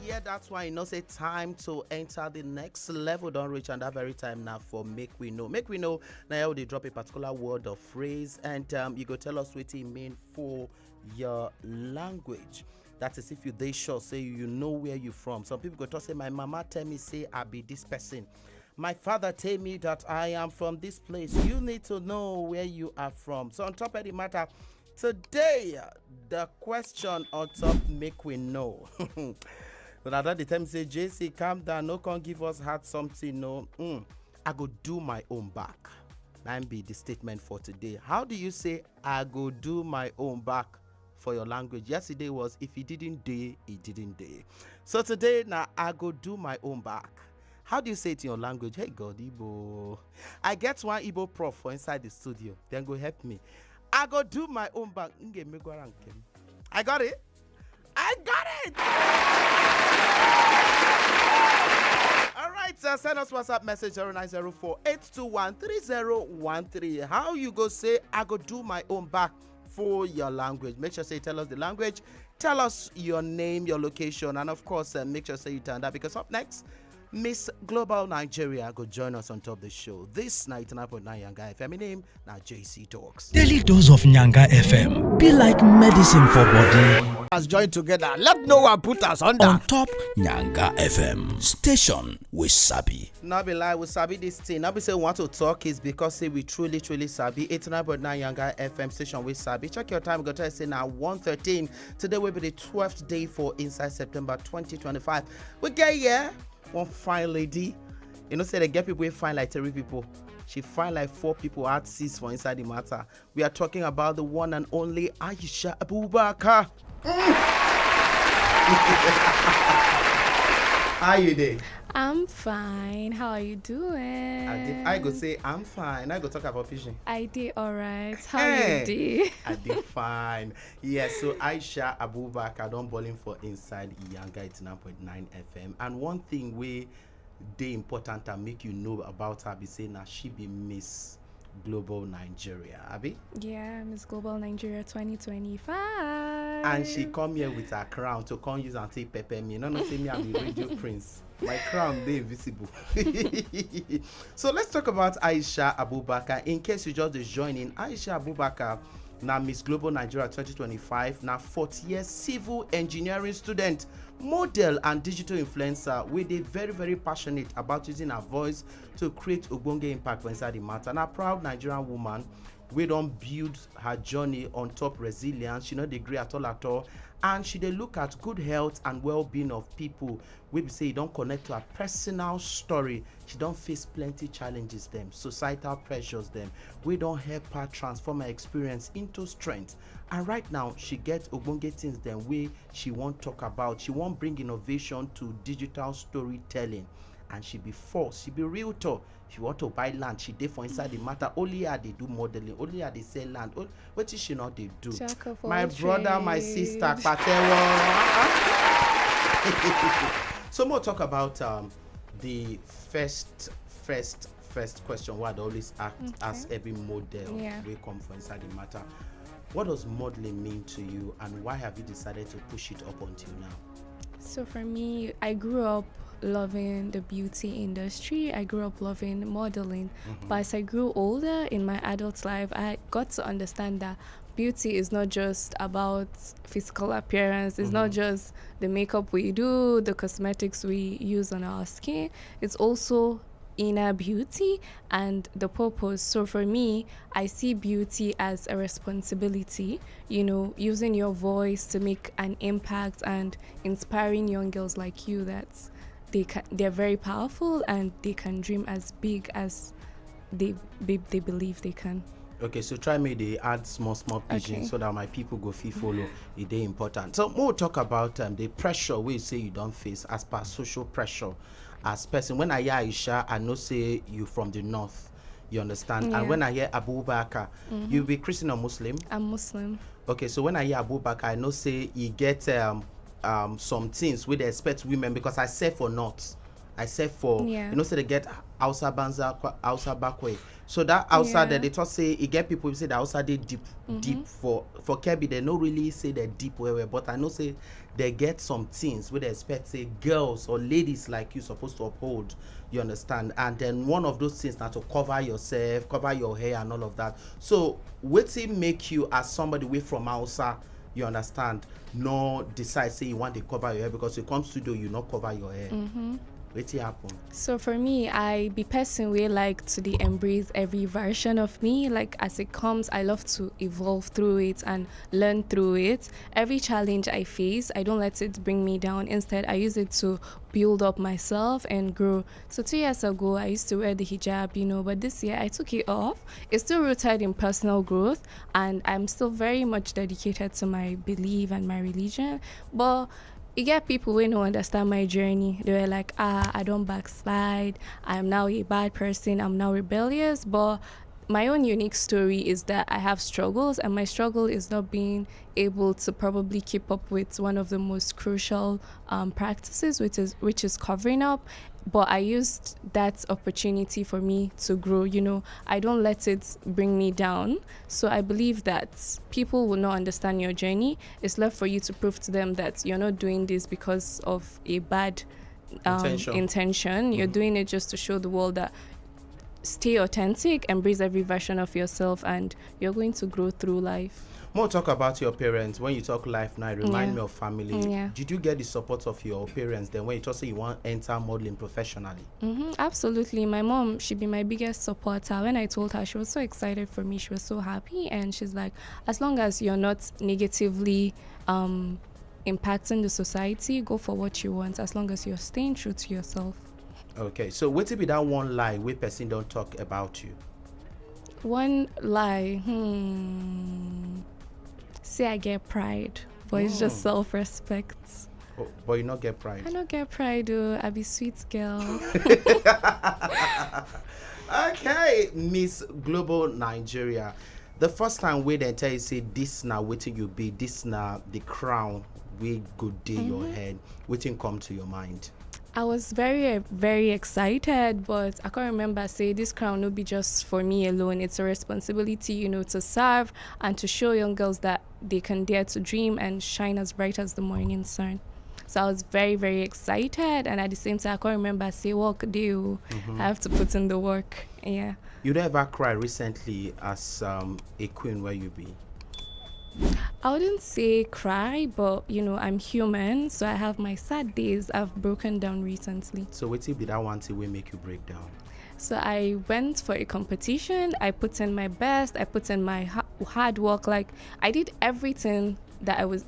yeah, that's why say time to enter the next level. Don't reach and that very time now for make we know. Make we know now they drop a particular word or phrase and you go tell us what it mean for your language. That is if you they sure say you know where you from. Some people go to say my mama tell me say I be this person. My father tell me that I am from this place. You need to know where you are from. So on top of the matter, today the question on top make we know. But at the time say JC calm down, no can give us hard something. No, I go do my own back. That be the statement for today. How do you say I go do my own back for your language? Yesterday was if he didn't do, he didn't do. So today now I go do my own back. How do you say it in your language? Hey God, Igbo. I get one Igbo prof for inside the studio. Then go help me. I go do my own back. I got it. I got it. All right, send us WhatsApp message 0904-821-3013. How you go say I go do my own back for your language? Make sure say tell us the language, tell us your name, your location, and of course make sure say you turn that because up next Miss Global Nigeria go join us on top of the show. This 99.9 Nyanga FM. My name now JC Talks. Daily dose of Nyanga FM. Be like medicine for body. Us join together. Let no one put us under. On top Nyanga FM. Station with Sabi. Not be lie, we Sabi this thing. Not be say we want to talk is because say we truly Sabi. 89.9 Nyanga FM station with Sabi. Check your time. Go to say now 1:13. Today will be the 12th day for inside September 2025. We get here. One fine lady, you know, say they get people fine like 3 people. She find like 4 people out 6 for inside the matter. We are talking about the one and only AISHA ABUBAKAR. How you doing? I'm fine. How are you doing? I go say I'm fine. I go talk about fishing. I did alright. How you did? I did fine. Yes, so AISHA ABUBAKAR don't bowling for inside Nyanga 89.9 FM. And one thing we they important and make you know about her be saying that she be Miss Global Nigeria, Abby? Yeah, Miss Global Nigeria 2025. And she come here with her crown to come use and take pepper me. No, say me I'm the radio prince. My crown they invisible. So let's talk about AISHA ABUBAKAR. In case you just joining, AISHA ABUBAKAR now Miss Global Nigeria 2025. Now 4th-year civil engineering student, model and digital influencer. With a very passionate about using her voice to create ogbonge impact for inside the matter. And a proud Nigerian woman. We don't build her journey on top resilience. She not degree at all. And she dey look at good health and well-being of people. We say you don't connect to her personal story. She don't face plenty challenges them, societal pressures them. We don't help her transform her experience into strength. And right now, she gets ogbonge things them way she won't talk about. She won't bring innovation to digital storytelling. And she be forced, she be realtor. She want to buy land, she did for inside the matter. Only her they do modeling, only her they sell land. What is she not they do? My brother, my sister, So more talk about the first question what I always ask every model we come for inside the matter. What does modeling mean to you, and why have you decided to push it up until now? So for me, I grew up loving the beauty industry. I grew up loving modeling. But as I grew older in my adult life, I got to understand that beauty is not just about physical appearance. It's not just the makeup we do, the cosmetics we use on our skin. It's also inner beauty and the purpose. So for me, I see beauty as a responsibility, you know, using your voice to make an impact and inspiring young girls like you that they're very powerful and they can dream as big as they believe they can. Okay, so try me they add small pigeon so that my people go follow. It is important. So more talk about the pressure we say you don't face as per social pressure. As person, when I hear AISHA, I know say you from the north. You understand? Yeah. And when I hear ABUBAKAR, you be Christian or Muslim? I'm Muslim. Okay, so when I hear ABUBAKAR, I know say you get some things we expect women, because I say for north. except for Yeah. you know, say they get Hausa Banza, Hausa Bakwe. So that outside there, they thought say it get people who say the outside they deep for Kebbi. They no really say they're deep where, but I know say they get some things where they expect say girls or ladies like you supposed to uphold. You understand? And then one of those things now to cover yourself, cover your hair and all of that. So what it make you as somebody away from Hausa, you understand, no decide say you want to cover your hair, because you come studio you not cover your hair. What happen? So for me, I be person way like to the embrace every version of me. Like as it comes, I love to evolve through it and learn through it. Every challenge I face, I don't let it bring me down. Instead, I use it to build up myself and grow. So 2 years ago, I used to wear the hijab, you know, but this year I took it off. It's still rooted in personal growth, and I'm still very much dedicated to my belief and my religion. But you get people who don't understand my journey. They were like, I don't backslide. I'm now a bad person. I'm now rebellious. But my own unique story is that I have struggles, and my struggle is not being able to probably keep up with one of the most crucial practices, which is covering up. But I used that opportunity for me to grow. You know, I don't let it bring me down. So I believe that people will not understand your journey. It's left for you to prove to them that you're not doing this because of a bad intention. You're doing it just to show the world that stay authentic, embrace every version of yourself, and you're going to grow through life. More talk about your parents. When you talk life now, remind me of family. Yeah. Did you get the support of your parents then when you just say you want to enter modeling professionally? Absolutely. My mom, she be my biggest supporter. When I told her, she was so excited for me. She was so happy, and she's like, as long as you're not negatively impacting the society, go for what you want, as long as you're staying true to yourself. Okay, so what be that one lie where person don't talk about you? One lie, say I get pride, but it's just self-respect. Oh, but you not get pride. I don't get pride, though. I be sweet girl. Okay, Miss Global Nigeria. The first time we then tell you say this now waiting you be, this now the crown we good day your head, waiting come to your mind. I was very, very excited, but I can't remember say this crown will be just for me alone. It's a responsibility, you know, to serve and to show young girls that they can dare to dream and shine as bright as the morning sun. So I was very, very excited, and at the same time, I can't remember say what could do. I have to put in the work. Yeah. You never cry recently as a queen where you be? I wouldn't say cry, but you know, I'm human, so I have my sad days. I've broken down recently. So what be that one thing will make you break down? So I went for a competition. I put in my best. I put in my hard work. Like I did everything that was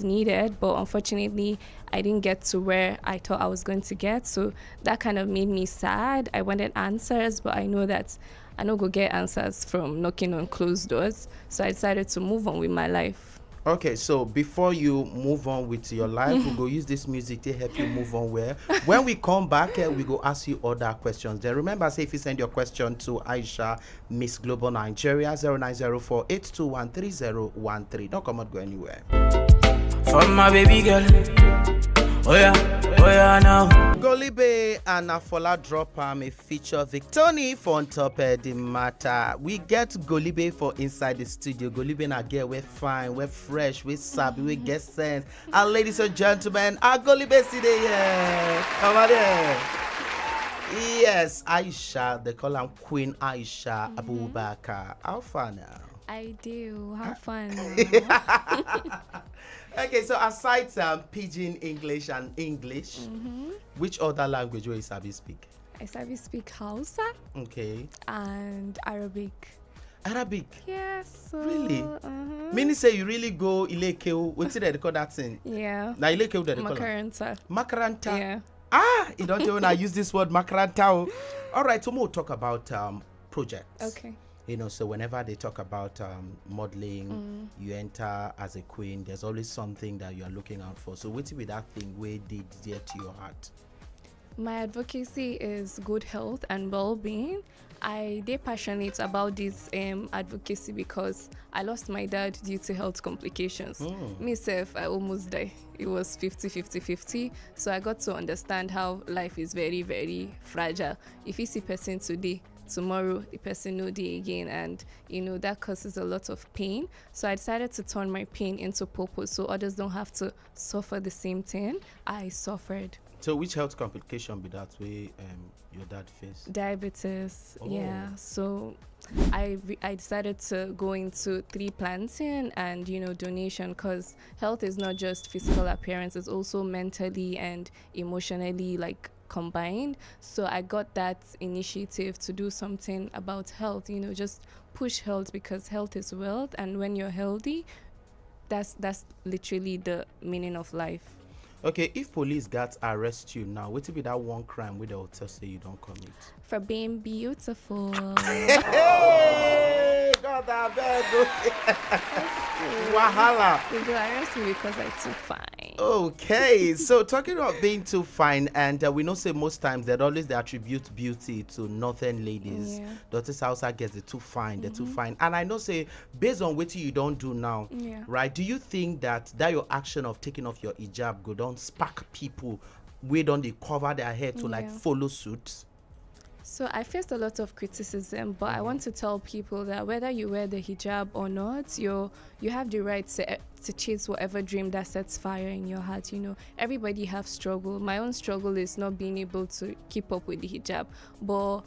needed, but unfortunately, I didn't get to where I thought I was going to get. So that kind of made me sad. I wanted answers, but I know that I don't go get answers from knocking on closed doors. So I decided to move on with my life. Okay, so before you move on with your life, we'll go use this music to help you move on. When we come back, we go ask you other questions. Then remember, say if you send your question to Aisha, Miss Global Nigeria, 0904-821-3013. Don't come out, go anywhere. For my baby girl, oh yeah now. Golibe and Afola drop a feature Victoni for on top of the matter. We get Golibe for inside the studio. Golibe na girl, we're fine, we're fresh, we're sabi, we get sense. And ladies and gentlemen, our Golibe today here. Come on here. Yes, Aisha, they call her Queen Aisha ABUBAKAR. How far now? I do. Have fun. Okay, so aside Pidgin English and English, which other language will you sabi speak? I sabi speak Hausa. Okay. And Arabic. Arabic? Yes. So, Really? Meaning say you really go Ilekeu. What's they call that thing? Yeah. Now Ilekeu they call it? Makaranta. Makaranta. Yeah. You don't even I use this word Makaranta. All right, so we'll talk about projects. Okay. You know, so whenever they talk about modeling, you enter as a queen, there's always something that you are looking out for. So what will be that thing where they dear to your heart? My advocacy is good health and well-being. They passionate about this advocacy because I lost my dad due to health complications. Myself, I almost died. It was 50-50-50. So I got to understand how life is very, very fragile. If you see person today, tomorrow the person no day again, and that causes a lot of pain. So I decided to turn my pain into purpose so others don't have to suffer the same thing I suffered. So which health complication be that way your dad faced? Diabetes. Oh. Yeah. So I decided to go into tree planting and donation, because health is not just physical appearance, it's also mentally and emotionally combined. So I got that initiative to do something about health, just push health, because health is wealth, and when you're healthy, that's literally the meaning of life. Okay, if police got arrest you now, what will be that one crime where they will tell say you don't commit? For being beautiful. Hey, God, I beg. Wahala. They go arrest me because I'm too fine. Okay, so talking about being too fine, and we know say most times that always they attribute beauty to northern ladies. Yeah. Daughters Hausa gets the too fine, they're too fine. And I know say based on what you don't do now, Yeah. right? Do you think that your action of taking off your hijab go down spark people where don't they cover their hair to Yeah. follow suit? So I faced a lot of criticism, but I want to tell people that whether you wear the hijab or not, you have the right to chase whatever dream that sets fire in your heart. Everybody have struggle. My own struggle is not being able to keep up with the hijab, but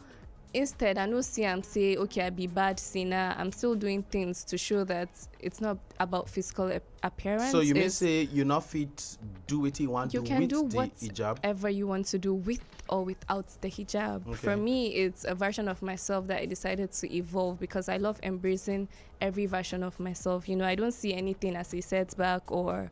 instead, I know I'm say, okay, I be bad sinner. I'm still doing things to show that it's not about physical appearance. So you may say you're not fit do what you want you to can with do the hijab. whatever you want to do with or without the hijab. Okay. For me, it's a version of myself that I decided to evolve, because I love embracing every version of myself. I don't see anything as a setback or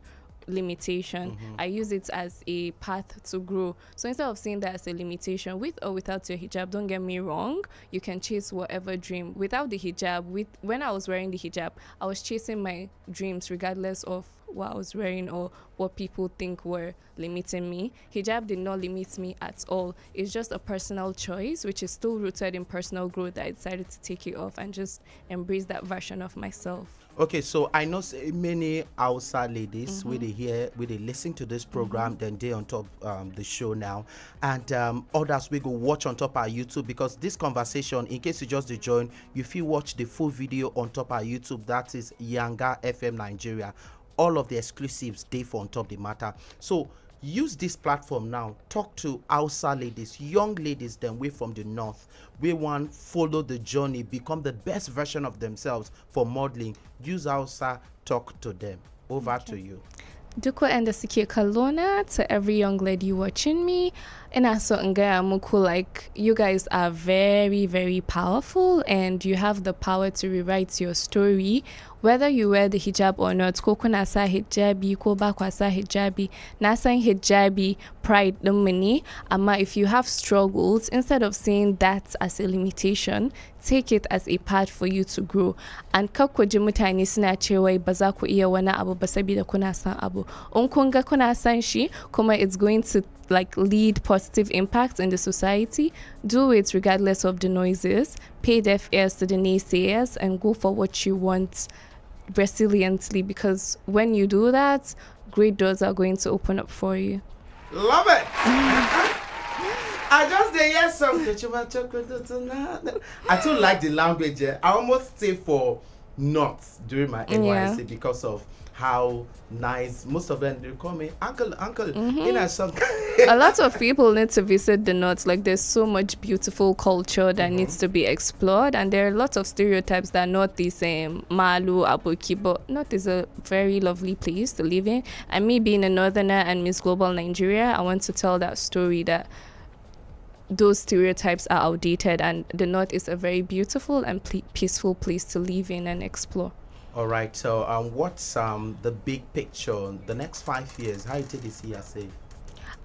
limitation. I use it as a path to grow. So instead of seeing that as a limitation, with or without your hijab, don't get me wrong, you can chase whatever dream. Without the hijab, when I was wearing the hijab, I was chasing my dreams regardless of what I was wearing or what people think were limiting me. Hijab did not limit me at all. It's just a personal choice, which is still rooted in personal growth, that I decided to take it off and just embrace that version of myself. Okay, so I know many Hausa ladies where they listen to this program, then they on top the show now, and others we go watch on top our YouTube, because this conversation, in case you just join, you feel watch the full video on top our YouTube. That is Yanga FM Nigeria. All of the exclusives they for on top the matter. So use this platform now. Talk to Hausa ladies, young ladies, then way from the north. We want follow the journey, become the best version of themselves for modeling. Use Hausa, talk to them. Over to you. Duko and the Siki Kalona, to every young lady watching me, and also Muku, you guys are very, very powerful, and you have the power to rewrite your story. Whether you wear the hijab or not, koko nasa hijabi, ko ba kwasa hijabi, nasa hijabi, pride the money. Ama if you have struggles, instead of seeing that as a limitation, take it as a path for you to grow. And kakko mutane suna cewa ba za ku iya wani abu ba sabida kuna san abu. In kun ga kuna san shi, kuma it's going to lead positive impact in the society, do it regardless of the noises. Pay deaf ears to the naysayers and go for what you want resiliently, because when you do that, great doors are going to open up for you. Love it. I just say yes something. I too like the language. I almost stay for nuts during my NYC because of how nice most of them, they call me uncle. A lot of people need to visit the north. There's so much beautiful culture that needs to be explored, and there are lots of stereotypes that north is malu abuki, but north is a very lovely place to live in. And me being a northerner and Miss Global Nigeria, I want to tell that story that those stereotypes are outdated, and the north is a very beautiful and peaceful place to live in and explore. All right, so what's the big picture, the next 5 years? How you take this year, say?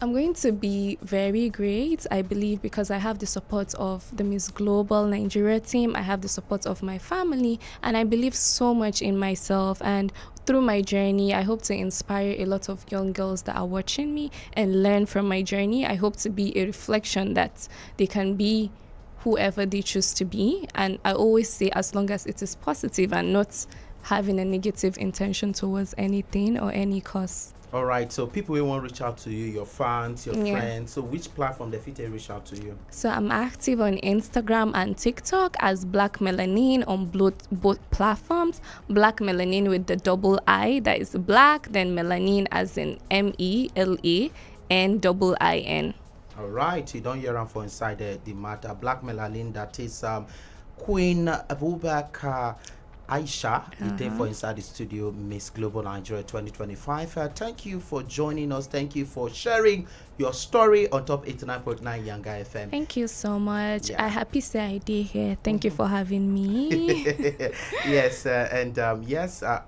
I'm going to be very great, I believe, because I have the support of the Miss Global Nigeria team. I have the support of my family, and I believe so much in myself. And through my journey, I hope to inspire a lot of young girls that are watching me and learn from my journey. I hope to be a reflection that they can be whoever they choose to be. And I always say, as long as it is positive and not having a negative intention towards anything or any cause. All right, so people will want to reach out to you, your fans, your Yeah. friends. So which platform they fit reach out to you? So I'm active on Instagram and TikTok as Black Melanin on both platforms. Black Melanin with the double I, that is black, then melanin as in MELANIN. All right, you don't hear them for inside the matter. Black Melanin, that is Queen ABUBAKAR. AISHA, the day for inside the studio, Miss Global Nigeria 2025. Thank you for joining us. Thank you for sharing your story on top 89.9 Younger FM. Thank you so much. Yeah. I happy say I did here. Thank you for having me. Yes,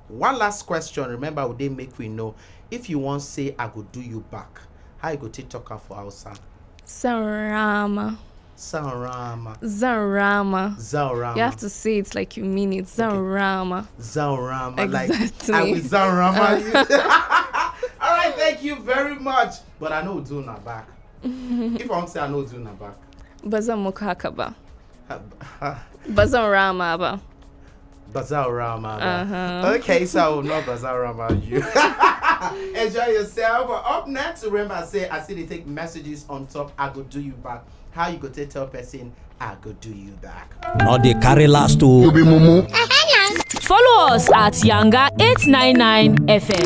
one last question. Remember, we didn't make we know if you want to say I go do you back. How you go to talk for outside? Zarama. Zarama. You have to say it like you mean it. Zarama. Zarama. Exactly. Like I will Zarama you. All right, thank you very much. But I know do not back. If I want to say I know do not back. Bazamukakaba. Bazarama ba. Bazarama. Okay, so I will not Bazarama you. Enjoy yourself. Up next, remember I see they take messages on top. I go do you back. How you go to tell person I go do you back. Not the carry last to. Follow us at Younger 899 FM.